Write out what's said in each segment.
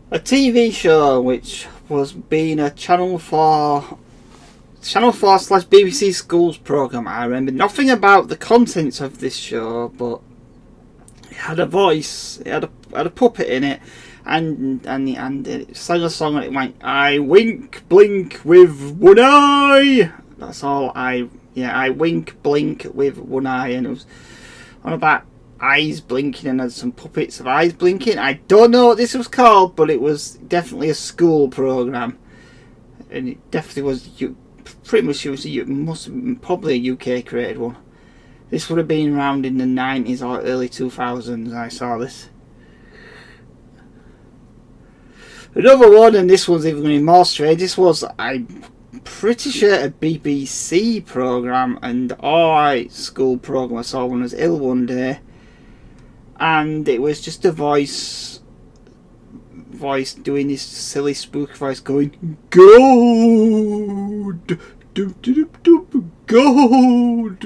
a TV show which was being a Channel 4 slash BBC Schools programme. I remember nothing about the contents of this show, but it had a voice, it had a puppet in it, and it sang a song and it went, I wink, blink with one eye. That's all. I wink, blink with one eye, and it was on about eyes blinking and had some puppets of eyes blinking. I don't know what this was called, but it was definitely a school programme, and it definitely was pretty much probably a UK created one. This would have been around in the 90s or early 2000s. I saw this. Another one, and this one's even going to be more strange. This was, I'm pretty sure, a BBC programme, and alright school programme. I saw one was ill one day, and it was just a voice doing this silly spooky voice going, gold, gold.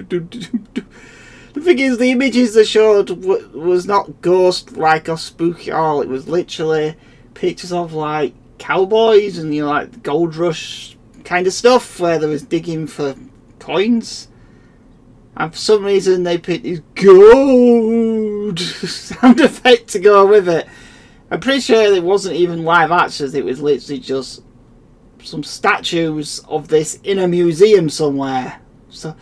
The thing is, the images they showed was not ghost like or spooky at all. It was literally pictures of like cowboys and like gold rush kind of stuff where they was digging for coins, and for some reason they picked this gold sound effect to go with it. I'm pretty sure it wasn't even live actions, it was literally just some statues of this in a museum somewhere. So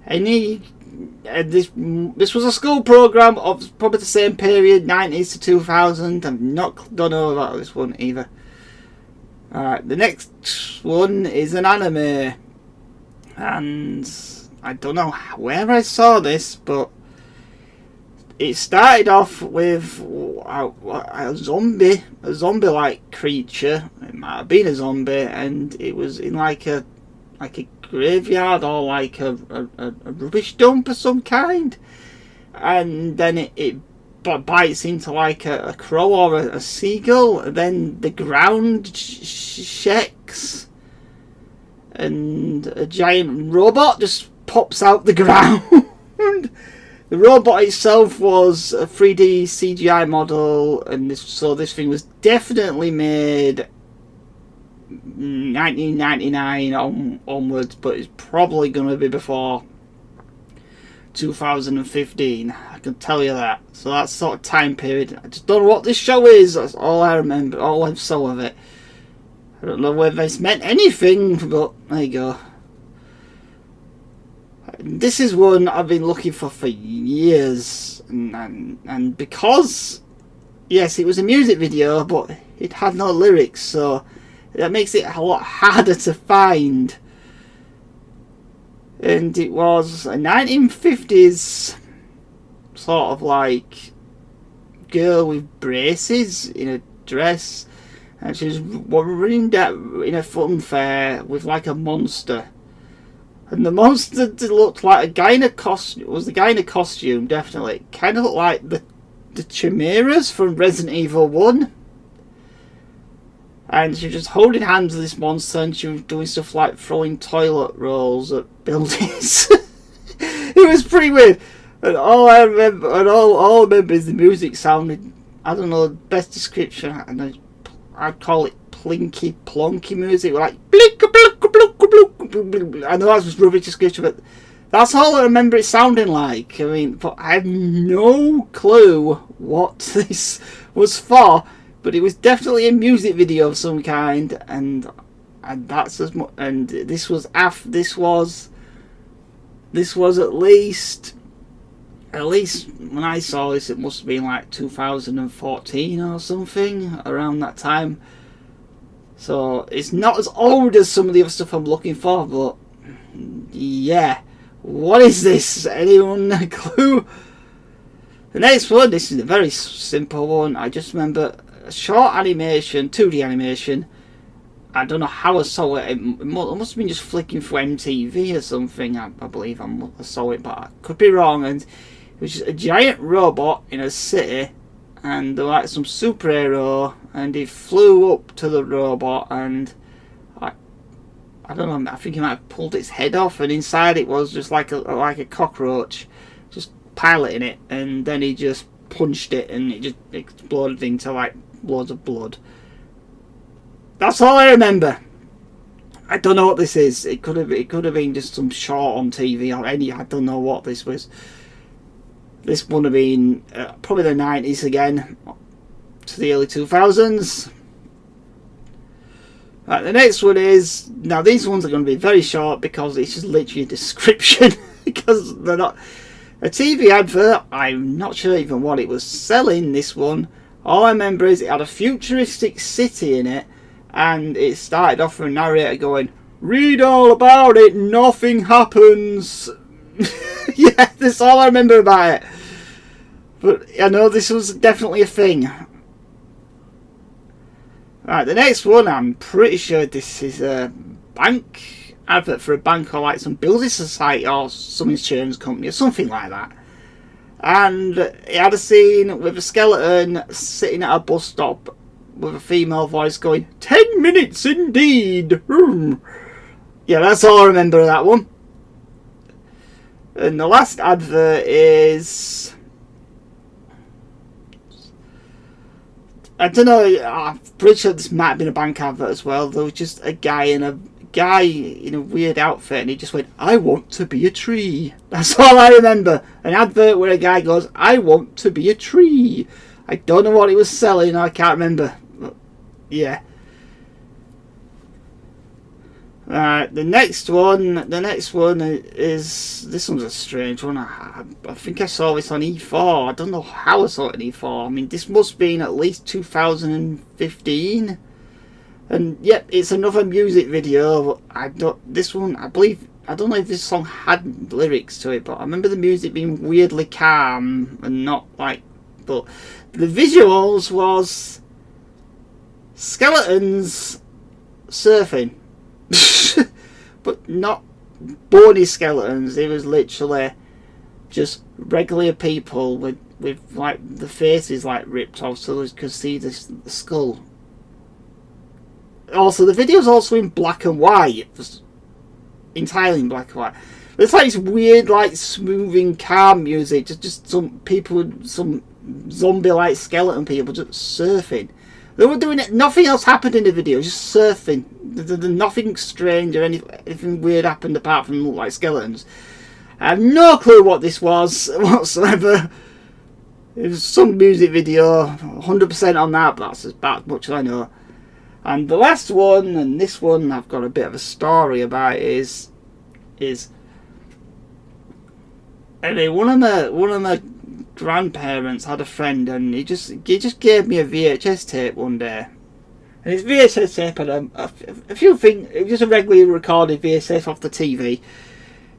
this was a school programme of probably the same period, 90s to 2000. don't know about this one either. Alright, the next one is an anime, and I don't know where I saw this, but it started off with a zombie-like creature. It might have been a zombie, and it was in like a graveyard or like a rubbish dump of some kind, and then it bites into like a crow or a seagull, and then the ground shakes, and a giant robot just pops out the ground. The robot itself was a 3D CGI model, and this thing was definitely made 1999 onwards, but it's probably going to be before 2015. I can tell you that. So that's sort of time period. I just don't know what this show is. That's all I remember. All I saw of it. I don't know whether it's meant anything, but there you go. This is one I've been looking for years, and because yes, it was a music video, but it had no lyrics, so that makes it a lot harder to find. And it was a 1950s sort of like girl with braces in a dress, and she was running down in a fun fair with like a monster. And the monster looked like a guy in a costume. It was the guy in a costume, definitely. It kind of looked like the chimeras from Resident Evil 1. And she was just holding hands with this monster, and she was doing stuff like throwing toilet rolls at buildings. It was pretty weird. And all I remember, is the music sounded, I don't know, best description, and I'd call it plinky plonky music, like blink blink blink blink. I know that's just rubbish description, but that's all I remember it sounding like. I mean, but I have no clue what this was for, but it was definitely a music video of some kind, and that's as much. And this was at least when I saw this, it must have been like 2014 or something, around that time. So it's not as old as some of the other stuff I'm looking for, but yeah. What is this? Anyone a clue? The next one, this is a very simple one. I just remember a short animation, 2D animation. I don't know how I saw it. It must have been just flicking through MTV or something. I believe I saw it, but I could be wrong. And it was just a giant robot in a city, and there was like some superhero, and he flew up to the robot, and I don't know, I think he might have pulled its head off, and inside it was just like a cockroach just piloting it, and then he just punched it and it just exploded into like loads of blood. That's all I remember. I don't know what this is. It could have been just some short on TV or any. I don't know what this was. This would have been probably the 90s again to the early 2000s. Right, the next one is, now these ones are going to be very short because it's just literally a description because they're not a TV advert. I'm not sure even what it was selling, this one. All I remember is it had a futuristic city in it, and it started off with a narrator going, "Read all about it, nothing happens." Yeah, that's all I remember about it. But I know this was definitely a thing. Right, the next one, I'm pretty sure this is a bank advert for a bank or like some building society or some insurance company or something like that. And it had a scene with a skeleton sitting at a bus stop with a female voice going, "10 minutes indeed." Yeah, that's all I remember of that one. And the last advert is, I don't know, I'm pretty sure this might have been a bank advert as well. There was just a guy in a weird outfit, and he just went, "I want to be a tree." That's all I remember. An advert where a guy goes, "I want to be a tree." I don't know what he was selling, I can't remember. But yeah. The next one is, this one's a strange one. I think I saw this on E4. I don't know how I saw it on E4. I mean, this must have been at least 2015. And yep, it's another music video. I don't know if this song had lyrics to it, but I remember the music being weirdly calm and not like, but the visuals was skeletons surfing. But not bony skeletons. It was literally just regular people with like the faces like ripped off so you could see the skull. Also, the video's also in black and white. It was entirely in black and white. It's like this weird, like smoothing, calm music. Just some people, some zombie-like skeleton people just surfing. They were doing it. Nothing else happened in the video. Just surfing. Nothing strange or anything weird happened apart from look like skeletons. I have no clue what this was whatsoever. It was some music video. 100% on that, but that's about much as I know. And the last one, and this one I've got a bit of a story about, is anyway, one of my grandparents had a friend, and he just gave me a VHS tape one day, and his VHS tape had a few things. It was just a regularly recorded VHS off the TV,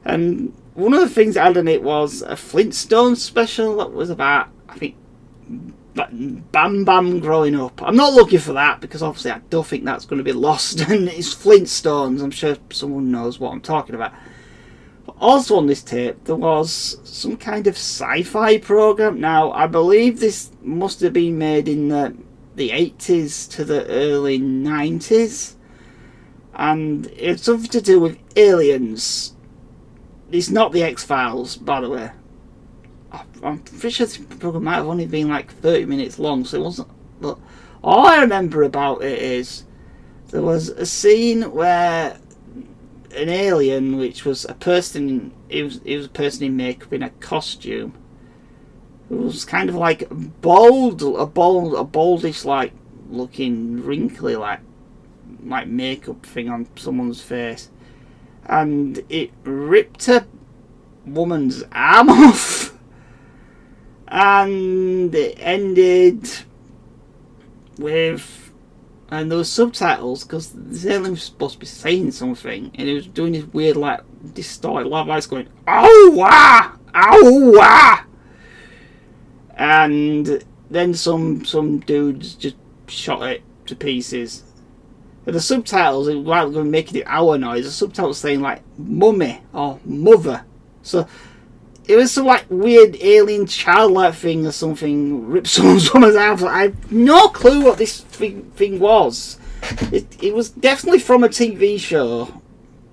and one of the things it had in it was a Flintstones special that was about, I think, Bam Bam growing up. I'm not looking for that because obviously I don't think that's going to be lost, and it's Flintstones. I'm sure someone knows what I'm talking about. Also on this tape there was some kind of sci-fi program. Now I believe this must have been made in the 80s to the early 90s, and it's something to do with aliens. It's not the X-Files, by the way. I'm pretty sure this program might have only been like 30 minutes long, so it wasn't. But all I remember about it is there was a scene where an alien, which was a person, it was a person in makeup in a costume, who was kind of like a baldish, like looking wrinkly, like makeup thing on someone's face, and it ripped a woman's arm off, and it ended with. And there were subtitles because the alien was supposed to be saying something, and it was doing this weird, like, distorted loud voice going, "Oh wah, oh wah," and then some dudes just shot it to pieces. And the subtitles, while going making the hour noise, the subtitles saying like "mummy" or "mother," so it was some like weird alien childlike thing or something. Ripped someone's arm. I have no clue what this thing was. It was definitely from a TV show,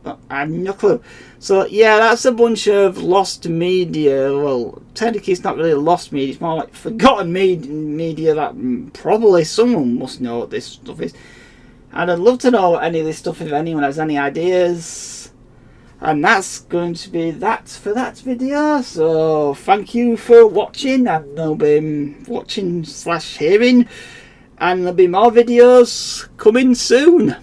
but I have no clue. So yeah, that's a bunch of lost media. Well, technically it's not really lost media, it's more like forgotten media that probably someone must know what this stuff is. And I'd love to know any of this stuff if anyone has any ideas. And that's going to be that for that video. So thank you for watching, and I'll be watching / hearing, and there'll be more videos coming soon.